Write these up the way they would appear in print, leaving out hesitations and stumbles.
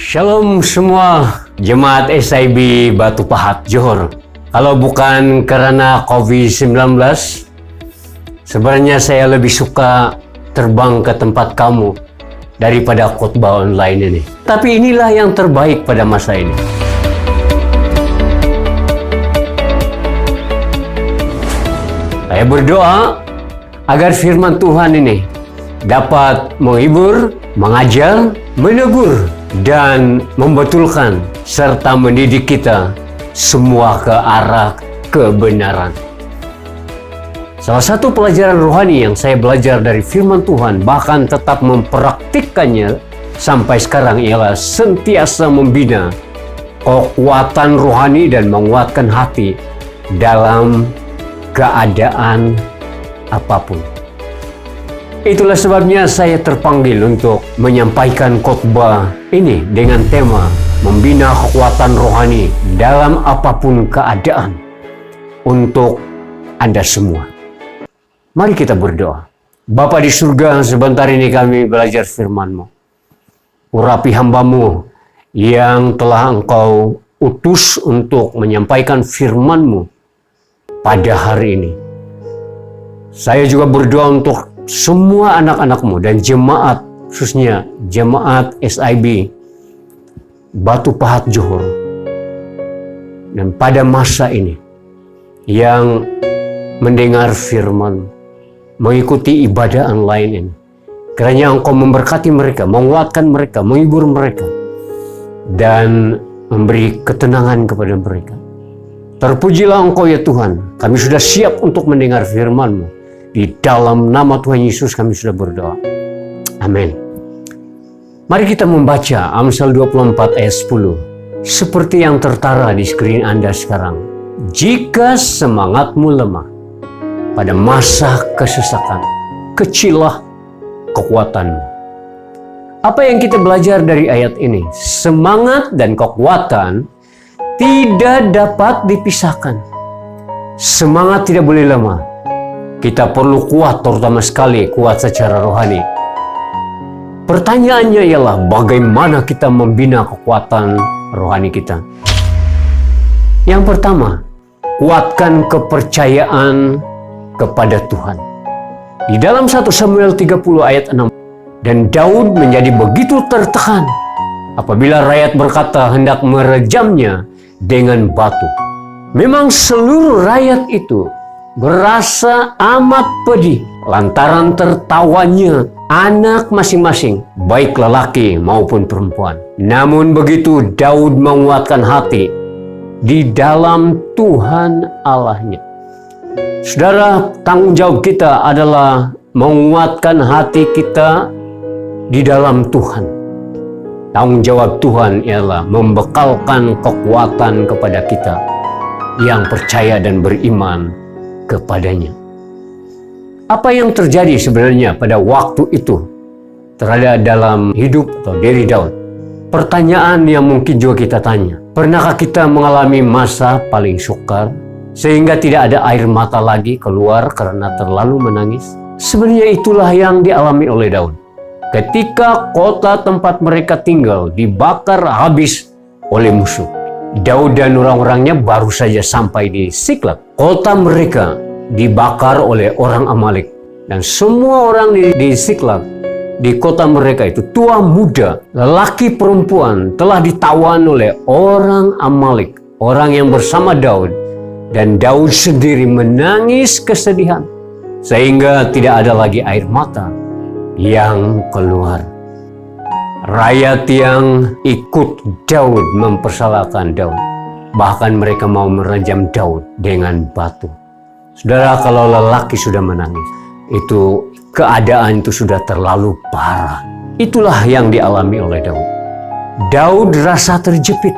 Shalom semua jemaat SIB Batu Pahat, Johor. Kalau bukan karena COVID-19, sebenarnya saya lebih suka terbang ke tempat kamu daripada khotbah online ini. Tapi inilah yang terbaik pada masa ini. Saya berdoa agar firman Tuhan ini dapat menghibur, mengajar, menegur, dan membetulkan serta mendidik kita semua ke arah kebenaran. Salah satu pelajaran rohani yang saya belajar dari firman Tuhan, bahkan tetap mempraktikkannya sampai sekarang, ialah sentiasa membina kekuatan rohani dan menguatkan hati dalam keadaan apapun. Itulah sebabnya saya terpanggil untuk menyampaikan khotbah ini dengan tema membina kekuatan rohani dalam apapun keadaan untuk Anda semua. Mari kita berdoa. Bapa di surga, sebentar ini kami belajar firman-Mu. Urapi hamba-Mu yang telah Engkau utus untuk menyampaikan firman-Mu pada hari ini. Saya juga berdoa untuk semua anak-anak-Mu dan jemaat, khususnya jemaat SIB Batu Pahat Johor. Dan pada masa ini yang mendengar firman, mengikuti ibadah online ini, kiranya Engkau memberkati mereka, menguatkan mereka, menghibur mereka, dan memberi ketenangan kepada mereka. Terpujilah Engkau ya Tuhan, kami sudah siap untuk mendengar firman-Mu. Di dalam nama Tuhan Yesus kami sudah berdoa. Amin. Mari kita membaca Amsal 24 ayat 10. Seperti yang tertara di skrin Anda sekarang. Jika semangatmu lemah pada masa kesesakan, kecillah kekuatanmu. Apa yang kita belajar dari ayat ini? Semangat dan kekuatan tidak dapat dipisahkan. Semangat tidak boleh lemah. Kita perlu kuat, terutama sekali kuat secara rohani. Pertanyaannya ialah bagaimana kita membina kekuatan rohani kita. Yang pertama, kuatkan kepercayaan kepada Tuhan. Di dalam 1 Samuel 30 ayat 6, dan Daud menjadi begitu tertekan apabila rakyat berkata hendak merejamnya dengan batu. Memang seluruh rakyat itu berasa amat pedih lantaran tertawanya anak masing-masing, baik lelaki maupun perempuan. Namun begitu Daud menguatkan hati di dalam Tuhan Allahnya. Saudara, tanggung jawab kita adalah menguatkan hati kita di dalam Tuhan. Tanggung jawab Tuhan ialah membekalkan kekuatan kepada kita yang percaya dan beriman kepadanya. Apa yang terjadi sebenarnya pada waktu itu terhadap dalam hidup atau diri Daud? Pertanyaan yang mungkin juga kita tanya. Pernahkah kita mengalami masa paling sukar sehingga tidak ada air mata lagi keluar karena terlalu menangis? Sebenarnya itulah yang dialami oleh Daud. Ketika kota tempat mereka tinggal dibakar habis oleh musuh. Daud dan orang-orangnya baru saja sampai di Siklag. Kota mereka dibakar oleh orang Amalek. Dan semua orang di Siklag, di kota mereka itu, tua muda, lelaki perempuan, telah ditawan oleh orang Amalek, orang yang bersama Daud. Dan Daud sendiri menangis kesedihan, sehingga tidak ada lagi air mata yang keluar. Rakyat yang ikut Daud mempersalahkan Daud. Bahkan mereka mau merajam Daud dengan batu. Saudara, kalau lelaki sudah menangis, itu keadaan itu sudah terlalu parah. Itulah yang dialami oleh Daud. Daud rasa terjepit.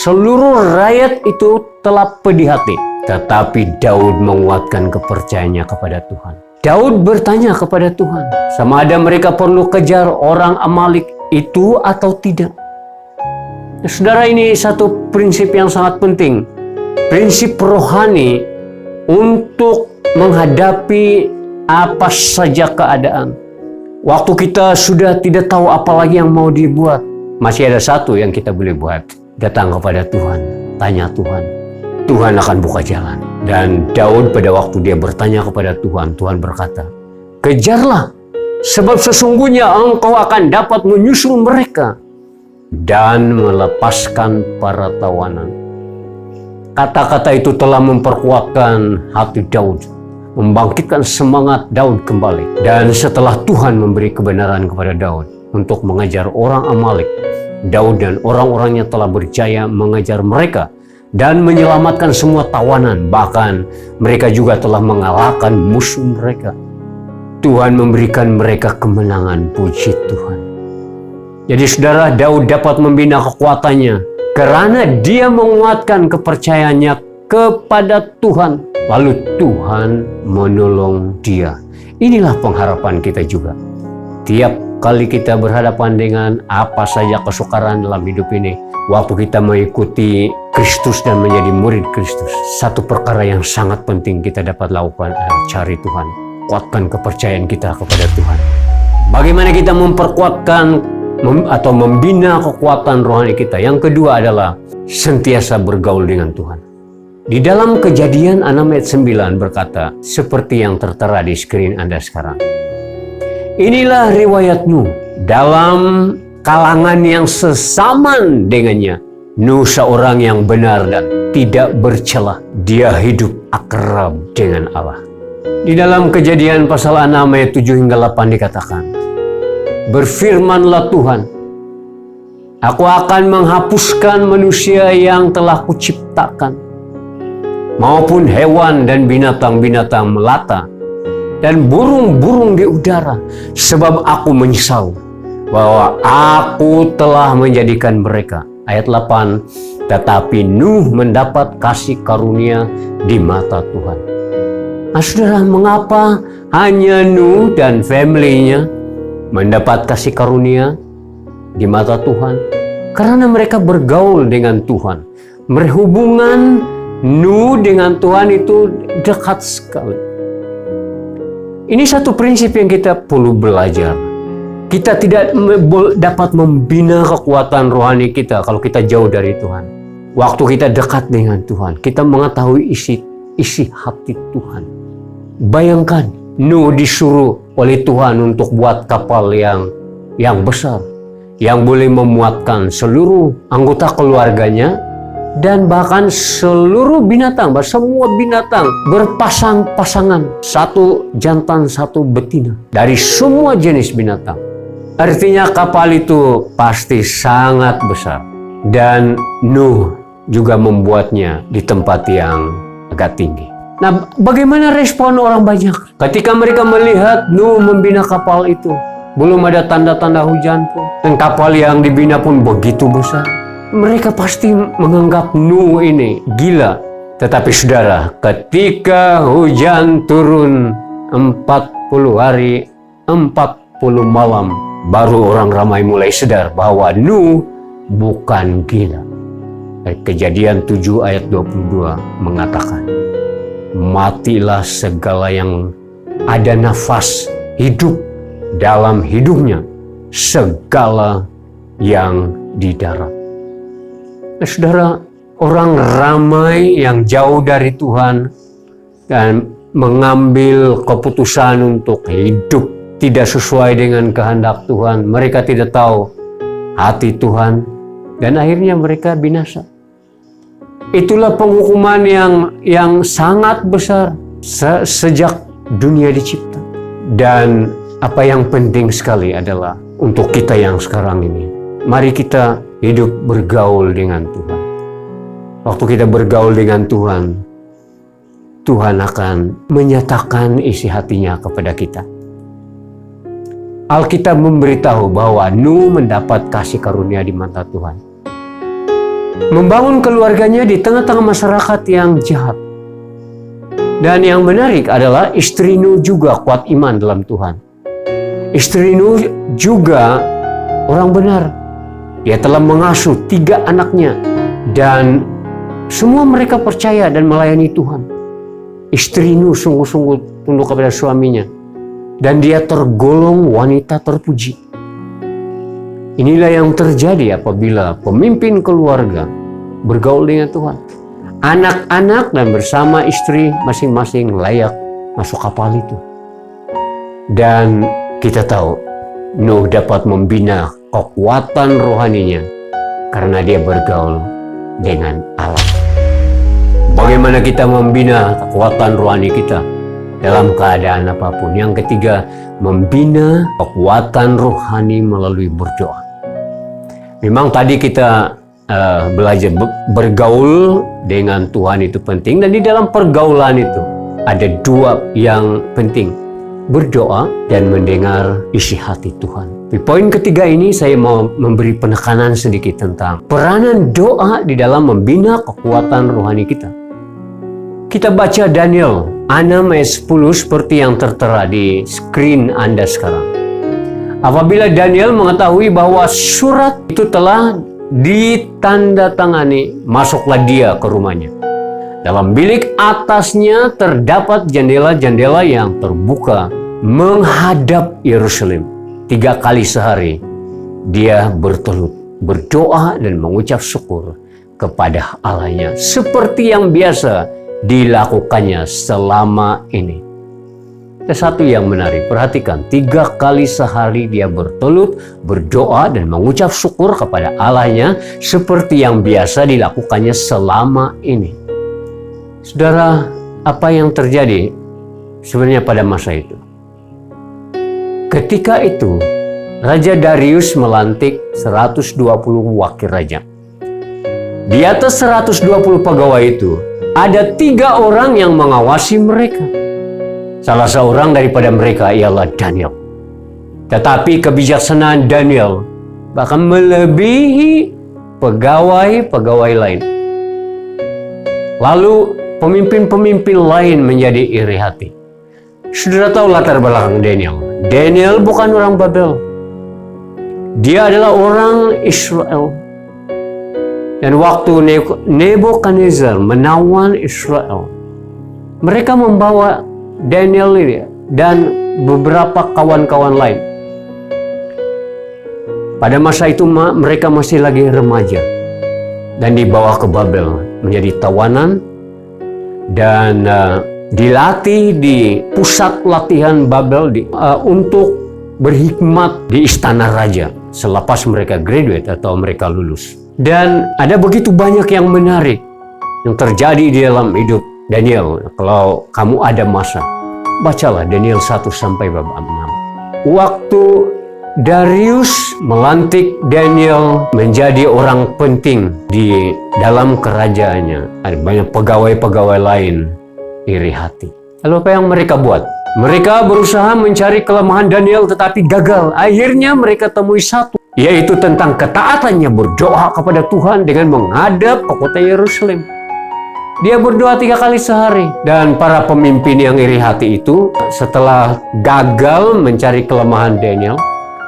Seluruh rakyat itu telah pedih hati. Tetapi Daud menguatkan kepercayaannya kepada Tuhan. Daud bertanya kepada Tuhan, sama ada mereka perlu kejar orang Amalek itu atau tidak. Saudara, ini satu prinsip yang sangat penting. Prinsip rohani untuk menghadapi apa saja keadaan. Waktu kita sudah tidak tahu apa lagi yang mau dibuat, Masih ada satu yang kita boleh buat. Datang kepada Tuhan, tanya Tuhan. Tuhan akan buka jalan. Dan Daud pada waktu dia bertanya kepada Tuhan, Tuhan berkata, kejarlah, sebab sesungguhnya engkau akan dapat menyusul mereka dan melepaskan para tawanan. Kata-kata itu telah memperkuatkan hati Daud, membangkitkan semangat Daud kembali. Dan setelah Tuhan memberi kebenaran kepada Daud untuk mengejar orang Amalek, Daud dan orang-orangnya telah berjaya mengejar mereka dan menyelamatkan semua tawanan. Bahkan mereka juga telah mengalahkan musuh mereka. Tuhan memberikan mereka kemenangan, puji Tuhan. Jadi saudara, Daud dapat membina kekuatannya karena dia menguatkan kepercayaannya kepada Tuhan. Lalu Tuhan menolong dia. Inilah pengharapan kita juga. Tiap kali kita berhadapan dengan apa saja kesukaran dalam hidup ini, waktu kita mengikuti Kristus dan menjadi murid Kristus, satu perkara yang sangat penting kita dapat lakukan adalah cari Tuhan. Kuatkan kepercayaan kita kepada Tuhan. Bagaimana kita memperkuatkan atau membina kekuatan rohani kita? Yang kedua adalah sentiasa bergaul dengan Tuhan. Di dalam Kejadian 6 ayat 9 berkata, seperti yang tertera di screen Anda sekarang. Inilah riwayat Nuh dalam kalangan yang sesaman dengannya. Nuh seorang yang benar dan tidak bercela. Dia hidup akrab dengan Allah. Di dalam Kejadian pasal 6 ayat 7 hingga 8 dikatakan, berfirmanlah Tuhan, aku akan menghapuskan manusia yang telah kuciptakan, maupun hewan dan binatang-binatang melata, dan burung-burung di udara, sebab aku menyesal bahwa aku telah menjadikan mereka. Ayat 8, tetapi Nuh mendapat kasih karunia di mata Tuhan. Nah saudara, mengapa hanya Nuh dan family-nya mendapat kasih karunia di mata Tuhan? Karena mereka bergaul dengan Tuhan. Berhubungan Nuh dengan Tuhan itu dekat sekali. Ini satu prinsip yang kita perlu belajar. Kita tidak dapat membina kekuatan rohani kita kalau kita jauh dari Tuhan. Waktu kita dekat dengan Tuhan, kita mengetahui isi hati Tuhan. Bayangkan, Nuh disuruh oleh Tuhan untuk buat kapal yang besar, yang boleh memuatkan seluruh anggota keluarganya, dan bahkan seluruh binatang, semua binatang berpasang-pasangan, satu jantan, satu betina, dari semua jenis binatang. Artinya kapal itu pasti sangat besar. Dan Nuh juga membuatnya di tempat yang agak tinggi. Nah, bagaimana respon orang banyak ketika mereka melihat Nuh membina kapal itu? Belum ada tanda-tanda hujan pun, dan kapal yang dibina pun begitu besar. Mereka pasti menganggap Nuh ini gila. Tetapi saudara, ketika hujan turun 40 hari, 40 malam, baru orang ramai mulai sadar bahwa Nuh bukan gila. Kejadian 7 ayat 22 mengatakan, matilah segala yang ada nafas hidup dalam hidupnya, segala yang di darat. Nah, saudara, orang ramai yang jauh dari Tuhan dan mengambil keputusan untuk hidup tidak sesuai dengan kehendak Tuhan. Mereka tidak tahu hati Tuhan dan akhirnya mereka binasa. Itulah penghukuman yang sangat besar sejak dunia dicipta. Dan apa yang penting sekali adalah untuk kita yang sekarang ini, mari kita hidup bergaul dengan Tuhan. Waktu kita bergaul dengan Tuhan, Tuhan akan menyatakan isi hatinya kepada kita. Alkitab memberitahu bahwa Nuh mendapat kasih karunia di mata Tuhan. Membangun keluarganya di tengah-tengah masyarakat yang jahat. Dan yang menarik adalah istri Nuh juga kuat iman dalam Tuhan. Istri Nuh juga orang benar. Dia telah mengasuh 3 anaknya dan semua mereka percaya dan melayani Tuhan. Istri Nuh sungguh-sungguh tunduk kepada suaminya dan dia tergolong wanita terpuji. Inilah yang terjadi apabila pemimpin keluarga bergaul dengan Tuhan. Anak-anak dan bersama istri masing-masing layak masuk kapal itu. Dan kita tahu Nuh dapat membina kekuatan rohaninya karena dia bergaul dengan Allah. Bagaimana kita membina kekuatan rohani kita dalam keadaan apapun? Yang ketiga, membina kekuatan rohani melalui berdoa. Memang tadi kita belajar bergaul dengan Tuhan itu penting, dan di dalam pergaulan itu ada dua yang penting: berdoa dan mendengar isi hati Tuhan. Di poin ketiga ini saya mau memberi penekanan sedikit tentang peranan doa di dalam membina kekuatan rohani kita. Kita baca Daniel 6 ayat 10 seperti yang tertera di screen Anda sekarang. Apabila Daniel mengetahui bahwa surat itu telah ditandatangani, masuklah dia ke rumahnya. Dalam bilik atasnya terdapat jendela-jendela yang terbuka menghadap Yerusalem. 3 kali sehari dia bertelut, berdoa dan mengucap syukur kepada Allahnya seperti yang biasa dilakukannya selama ini. Ada satu yang menarik, perhatikan, 3 kali sehari dia bertelut, berdoa dan mengucap syukur kepada Allahnya seperti yang biasa dilakukannya selama ini. Saudara, apa yang terjadi sebenarnya pada masa itu? Ketika itu, Raja Darius melantik 120 wakil raja. Di atas 120 pegawai itu, ada 3 orang yang mengawasi mereka. Salah seorang daripada mereka ialah Daniel. Tetapi kebijaksanaan Daniel bahkan melebihi pegawai-pegawai lain. Lalu pemimpin-pemimpin lain menjadi iri hati. Saudara tahu latar belakang Daniel. Daniel bukan orang Babel. Dia adalah orang Israel. Dan waktu Nebukadnezar menawan Israel, mereka membawa Daniel ini dan beberapa kawan-kawan lain. Pada masa itu mereka masih lagi remaja dan dibawa ke Babel menjadi tawanan dan dilatih di pusat latihan Babel untuk berhikmat di istana raja selepas mereka graduate atau mereka lulus. Dan ada begitu banyak yang menarik yang terjadi di dalam hidup Daniel. Kalau kamu ada masa, bacalah Daniel 1 sampai bab 6. Waktu Darius melantik Daniel menjadi orang penting di dalam kerajaannya, ada banyak pegawai-pegawai lain iri hati. Lalu apa yang mereka buat? Mereka berusaha mencari kelemahan Daniel tetapi gagal. Akhirnya mereka temui satu, yaitu tentang ketaatannya berdoa kepada Tuhan dengan menghadap ke kota Yerusalem. Dia berdoa 3 kali sehari. Dan para pemimpin yang iri hati itu setelah gagal mencari kelemahan Daniel,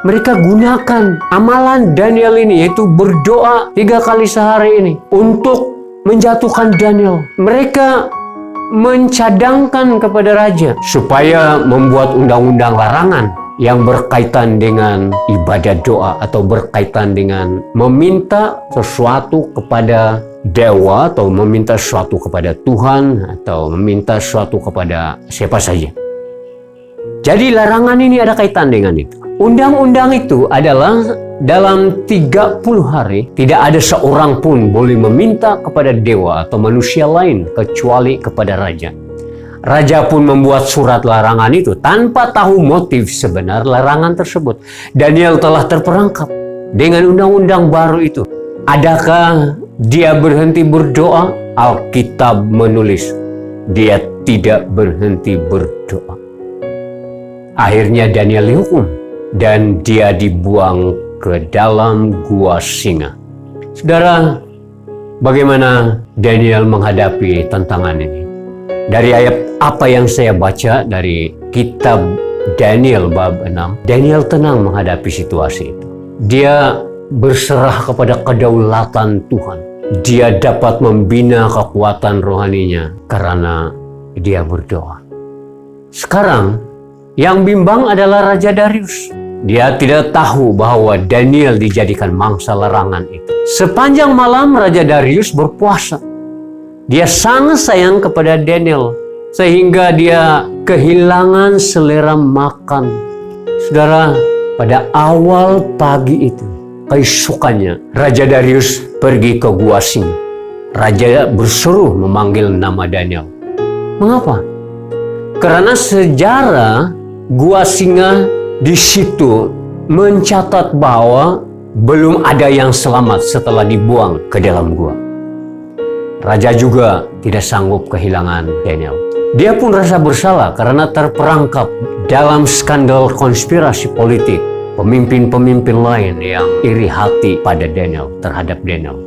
mereka gunakan amalan Daniel ini, yaitu berdoa 3 kali sehari ini untuk menjatuhkan Daniel. Mereka mencadangkan kepada raja supaya membuat undang-undang larangan yang berkaitan dengan ibadat doa atau berkaitan dengan meminta sesuatu kepada dewa atau meminta sesuatu kepada Tuhan atau meminta sesuatu kepada siapa saja. Jadi larangan ini ada kaitan dengan itu. Undang-undang itu adalah dalam 30 hari tidak ada seorang pun boleh meminta kepada dewa atau manusia lain kecuali kepada raja. Raja pun membuat surat larangan itu tanpa tahu motif sebenar larangan tersebut. Daniel telah terperangkap dengan undang-undang baru itu. Adakah dia berhenti berdoa? Alkitab menulis dia tidak berhenti berdoa. Akhirnya Daniel dihukum dan dia dibuang ke dalam gua singa. Saudara, bagaimana Daniel menghadapi tantangan ini? Dari ayat apa yang saya baca dari kitab Daniel bab 6, Daniel tenang menghadapi situasi itu. Dia berserah kepada kedaulatan Tuhan. Dia dapat membina kekuatan rohaninya karena dia berdoa. Sekarang, yang bimbang adalah Raja Darius. Dia tidak tahu bahwa Daniel dijadikan mangsa larangan itu. Sepanjang malam Raja Darius berpuasa. Dia sangat sayang kepada Daniel sehingga dia kehilangan selera makan. Saudara, pada awal pagi itu, keesokannya Raja Darius pergi ke gua singa. Raja bersuruh memanggil nama Daniel. Mengapa? Karena sejarah gua singa di situ mencatat bahwa belum ada yang selamat setelah dibuang ke dalam gua. Raja juga tidak sanggup kehilangan Daniel. Dia pun rasa bersalah karena terperangkap dalam skandal konspirasi politik pemimpin-pemimpin lain yang iri hati pada Daniel, terhadap Daniel.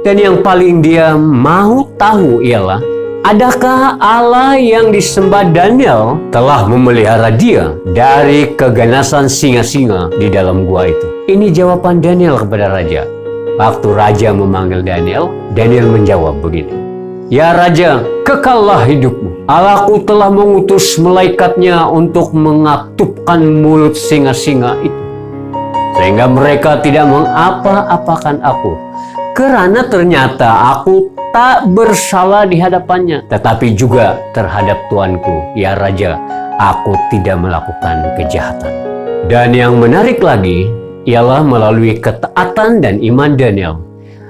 Dan yang paling dia mau tahu ialah, adakah Allah yang disembah Daniel telah memelihara dia dari keganasan singa-singa di dalam gua itu? Ini jawaban Daniel kepada raja. Waktu raja memanggil Daniel, Daniel menjawab begini. Ya Raja, kekallah hidupmu. Allahku telah mengutus malaikatnya untuk mengatupkan mulut singa-singa itu, sehingga mereka tidak mengapa-apakan aku. Karena ternyata aku tak bersalah di hadapannya, tetapi juga terhadap Tuanku. Ya Raja, aku tidak melakukan kejahatan. Dan yang menarik lagi, ialah melalui ketaatan dan iman Daniel,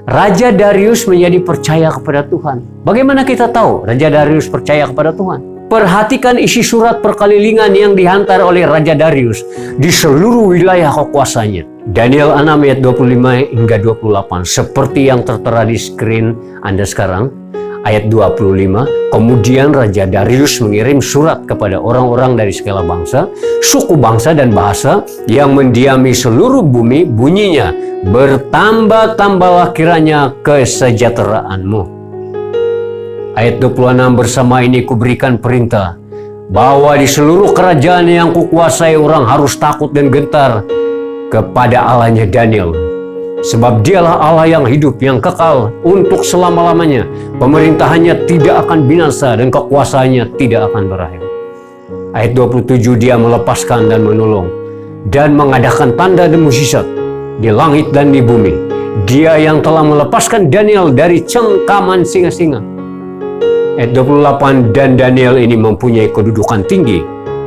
Raja Darius menjadi percaya kepada Tuhan. Bagaimana kita tahu Raja Darius percaya kepada Tuhan? Perhatikan isi surat perkelilingan yang dihantar oleh Raja Darius di seluruh wilayah kekuasaannya. Daniel 6 ayat 25 hingga 28, seperti yang tertera di screen Anda sekarang. Ayat 25, kemudian Raja Darius mengirim surat kepada orang-orang dari segala bangsa, suku bangsa dan bahasa yang mendiami seluruh bumi, bunyinya, bertambah-tambahlah kiranya kesejahteraanmu. Ayat 26, bersama ini kuberikan perintah, bahwa di seluruh kerajaan yang kukuasai orang harus takut dan gentar kepada Allahnya Daniel. Sebab dialah Allah yang hidup, yang kekal untuk selama-lamanya. Pemerintahannya tidak akan binasa dan kekuasaannya tidak akan berakhir. Ayat 27, dia melepaskan dan menolong dan mengadakan tanda dan mukjizat di langit dan di bumi. Dia yang telah melepaskan Daniel dari cengkaman singa-singa. Ayat 28, dan Daniel ini mempunyai kedudukan tinggi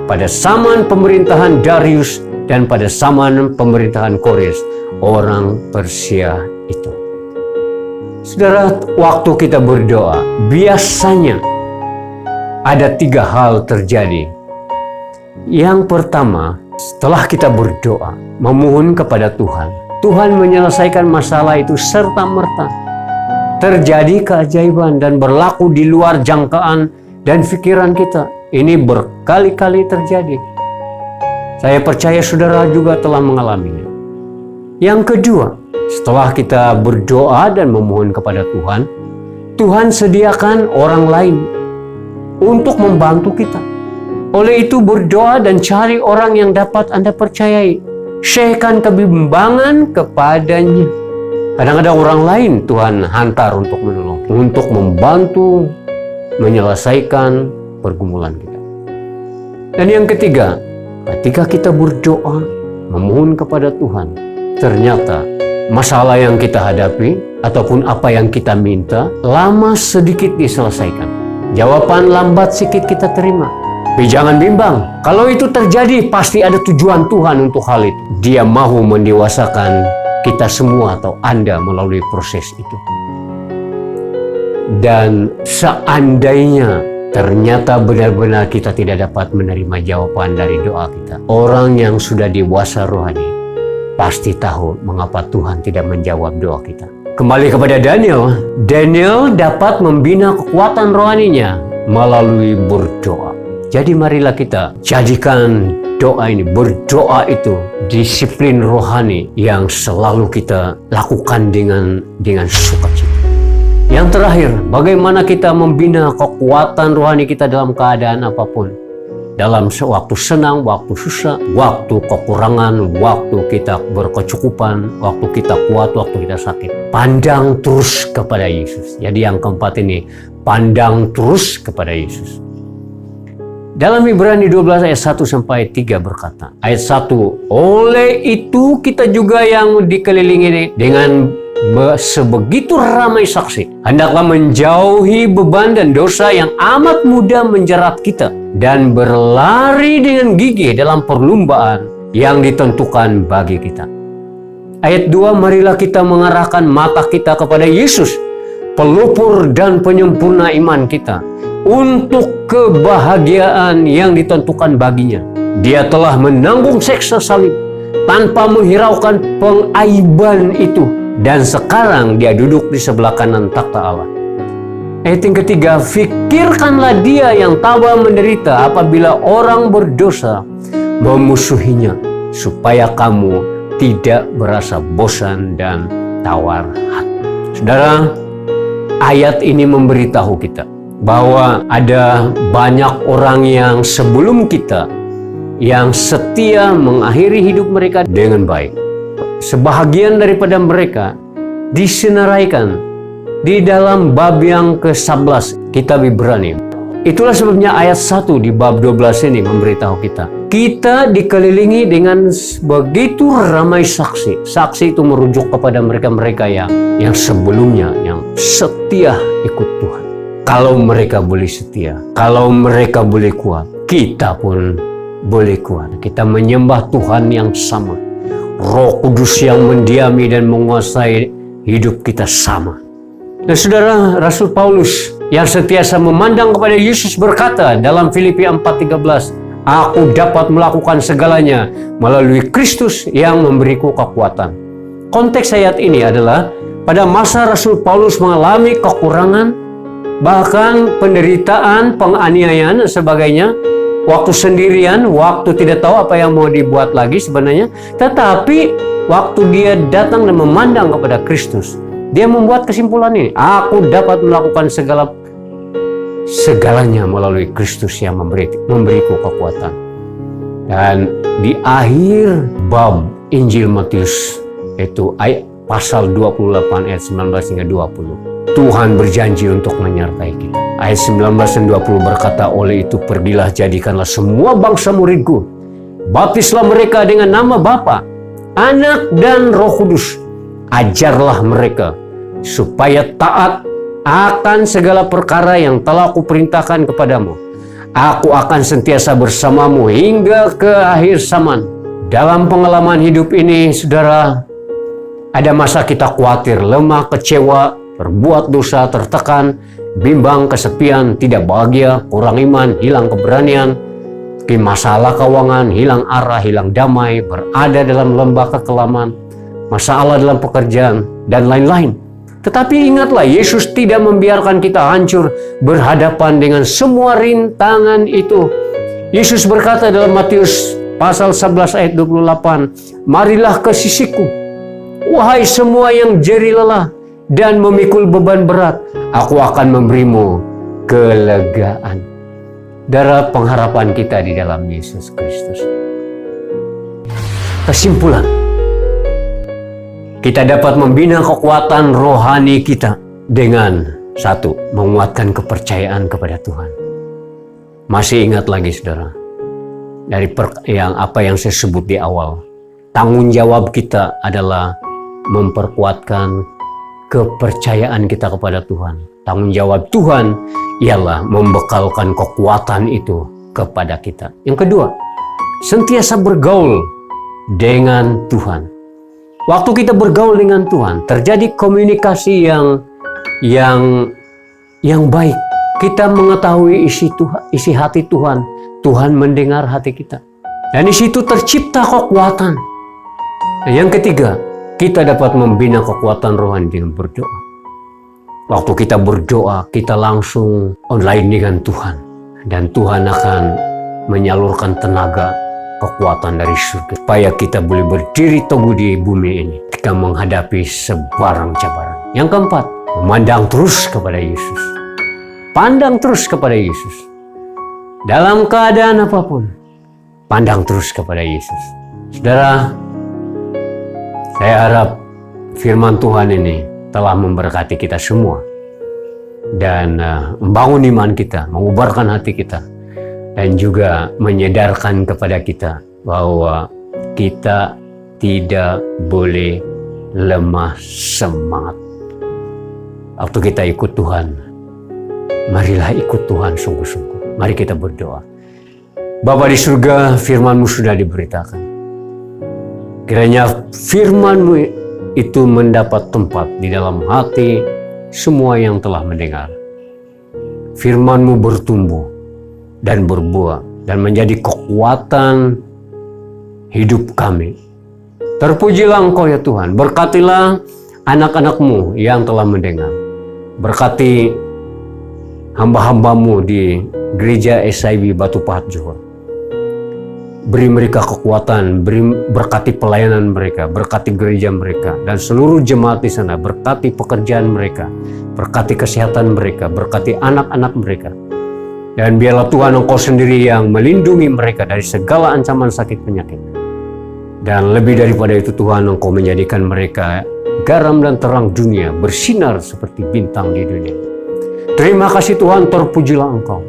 pada zaman pemerintahan Darius dan pada zaman pemerintahan Kores, orang Persia itu. Saudara, waktu kita berdoa, biasanya ada 3 hal terjadi. Yang pertama, setelah kita berdoa, memohon kepada Tuhan, Tuhan menyelesaikan masalah itu serta-merta. Terjadi keajaiban dan berlaku di luar jangkaan dan pikiran kita. Ini berkali-kali terjadi. Saya percaya saudara juga telah mengalaminya. Yang kedua, setelah kita berdoa dan memohon kepada Tuhan, Tuhan sediakan orang lain untuk membantu kita. Oleh itu berdoa dan cari orang yang dapat Anda percayai. Syaikan kebimbangan kepadanya. Kadang-kadang orang lain Tuhan hantar untuk menolong, untuk membantu menyelesaikan pergumulan kita. Dan yang ketiga, ketika kita berdoa, memohon kepada Tuhan, ternyata masalah yang kita hadapi ataupun apa yang kita minta lama sedikit diselesaikan. Jawaban lambat sedikit kita terima. Tapi jangan bimbang, kalau itu terjadi pasti ada tujuan Tuhan untuk hal itu. Dia mau mendewasakan kita semua atau Anda melalui proses itu. Dan seandainya ternyata benar-benar kita tidak dapat menerima jawaban dari doa kita, orang yang sudah dewasa rohani pasti tahu mengapa Tuhan tidak menjawab doa kita. Kembali kepada Daniel. Daniel dapat membina kekuatan rohaninya melalui berdoa. Jadi marilah kita jadikan doa ini, berdoa itu disiplin rohani yang selalu kita lakukan dengan sukacita. Yang terakhir, bagaimana kita membina kekuatan rohani kita dalam keadaan apapun. Dalam waktu senang, waktu susah, waktu kekurangan, waktu kita berkecukupan, waktu kita kuat, waktu kita sakit. Pandang terus kepada Yesus. Jadi yang keempat ini, pandang terus kepada Yesus. Dalam Ibrani 12 ayat 1 sampai 3 berkata, ayat 1, oleh itu kita juga yang dikelilingi dengan sebegitu ramai saksi, hendaklah menjauhi beban dan dosa yang amat mudah menjerat kita, dan berlari dengan gigih dalam perlombaan yang ditentukan bagi kita. Ayat 2, marilah kita mengarahkan mata kita kepada Yesus, pelupur dan penyempurna iman kita, untuk kebahagiaan yang ditentukan baginya. Dia telah menanggung siksa salib tanpa menghiraukan pengaiban itu, dan sekarang dia duduk di sebelah kanan takhta Allah. Ayat yang ketiga, fikirkanlah dia yang tabah menderita apabila orang berdosa memusuhinya, supaya kamu tidak berasa bosan dan tawar hati. Saudara, ayat ini memberitahu kita bahwa ada banyak orang yang sebelum kita yang setia mengakhiri hidup mereka dengan baik. Sebahagian daripada mereka disenaraikan di dalam bab yang ke-11 kitab Ibrani. Itulah sebabnya ayat 1 di bab 12 ini memberitahu kita dikelilingi dengan begitu ramai saksi. Saksi itu merujuk kepada mereka-mereka yang sebelumnya yang setia ikut Tuhan. Kalau mereka boleh setia, kalau mereka boleh kuat, kita pun boleh kuat. Kita menyembah Tuhan yang sama. Roh Kudus yang mendiami dan menguasai hidup kita sama. Dan saudara, Rasul Paulus yang sentiasa memandang kepada Yesus berkata dalam Filipi 4:13, aku dapat melakukan segalanya melalui Kristus yang memberiku kekuatan. Konteks ayat ini adalah pada masa Rasul Paulus mengalami kekurangan, bahkan penderitaan, penganiayaan dan sebagainya, waktu sendirian, waktu tidak tahu apa yang mau dibuat lagi sebenarnya. Tetapi waktu dia datang dan memandang kepada Kristus, dia membuat kesimpulan ini, aku dapat melakukan segalanya melalui Kristus yang memberiku kekuatan. Dan di akhir bab Injil Matius, itu ayat pasal 28 ayat 19 hingga 20, Tuhan berjanji untuk menyertai kita. Ayat 19 dan 20 berkata, oleh itu pergilah, jadikanlah semua bangsa muridku, baptislah mereka dengan nama Bapa, Anak dan Roh Kudus. Ajarlah mereka supaya taat akan segala perkara yang telah kuperintahkan kepadamu. Aku akan sentiasa bersamamu hingga ke akhir zaman. Dalam pengalaman hidup ini, saudara, ada masa kita khawatir, lemah, kecewa, berbuat dosa, tertekan, bimbang, kesepian, tidak bahagia, kurang iman, hilang keberanian, masalah keuangan, hilang arah, hilang damai, berada dalam lembah kekelaman, masalah dalam pekerjaan, dan lain-lain. Tetapi ingatlah, Yesus tidak membiarkan kita hancur berhadapan dengan semua rintangan itu. Yesus berkata dalam Matius pasal 11 ayat 28, marilah ke sisiku, wahai semua yang jeri lelah dan memikul beban berat, aku akan memberimu kelegaan. Darah pengharapan kita di dalam Yesus Kristus. Kesimpulan, kita dapat membina kekuatan rohani kita dengan satu, menguatkan kepercayaan kepada Tuhan. Masih ingat lagi saudara, dari apa yang saya sebut di awal, tanggung jawab kita adalah memperkuatkan kepercayaan kita kepada Tuhan. Tanggung jawab Tuhan ialah membekalkan kekuatan itu kepada kita. Yang kedua, sentiasa bergaul dengan Tuhan. Waktu kita bergaul dengan Tuhan, terjadi komunikasi yang baik. Kita mengetahui isi hati Tuhan. Tuhan mendengar hati kita. Dan di situ tercipta kekuatan. Dan yang ketiga, kita dapat membina kekuatan rohani dengan berdoa. Waktu kita berdoa, kita langsung online dengan Tuhan. Dan Tuhan akan menyalurkan tenaga, kekuatan dari surga. Supaya kita boleh berdiri teguh di bumi ini. Kita menghadapi sebarang cabaran. Yang keempat, memandang terus kepada Yesus. Pandang terus kepada Yesus. Dalam keadaan apapun, pandang terus kepada Yesus. Saudara, saya harap firman Tuhan ini telah memberkati kita semua dan membangun iman kita, mengubarkan hati kita, dan juga menyadarkan kepada kita bahwa kita tidak boleh lemah semangat. Waktu kita ikut Tuhan, marilah ikut Tuhan sungguh-sungguh. Mari kita berdoa. Bapa di surga, firman-Mu sudah diberitakan. Kiranya firman-Mu itu mendapat tempat di dalam hati semua yang telah mendengar. Firman-Mu bertumbuh dan berbuah dan menjadi kekuatan hidup kami. Terpujilah Engkau ya Tuhan. Berkatilah anak-anak-Mu yang telah mendengar. Berkati hamba-hamba-Mu di gereja SIB Batu Pahat Johor. Beri mereka kekuatan, berkati pelayanan mereka, berkati gereja mereka, dan seluruh jemaat di sana, berkati pekerjaan mereka, berkati kesehatan mereka, berkati anak-anak mereka. Dan biarlah Tuhan Engkau sendiri yang melindungi mereka dari segala ancaman sakit penyakit. Dan lebih daripada itu Tuhan, Engkau menjadikan mereka garam dan terang dunia, bersinar seperti bintang di dunia. Terima kasih Tuhan, terpujilah Engkau.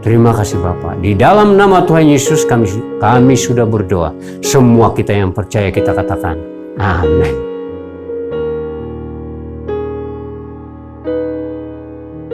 Terima kasih Bapa. Di dalam nama Tuhan Yesus kami sudah berdoa. Semua kita yang percaya kita katakan amin.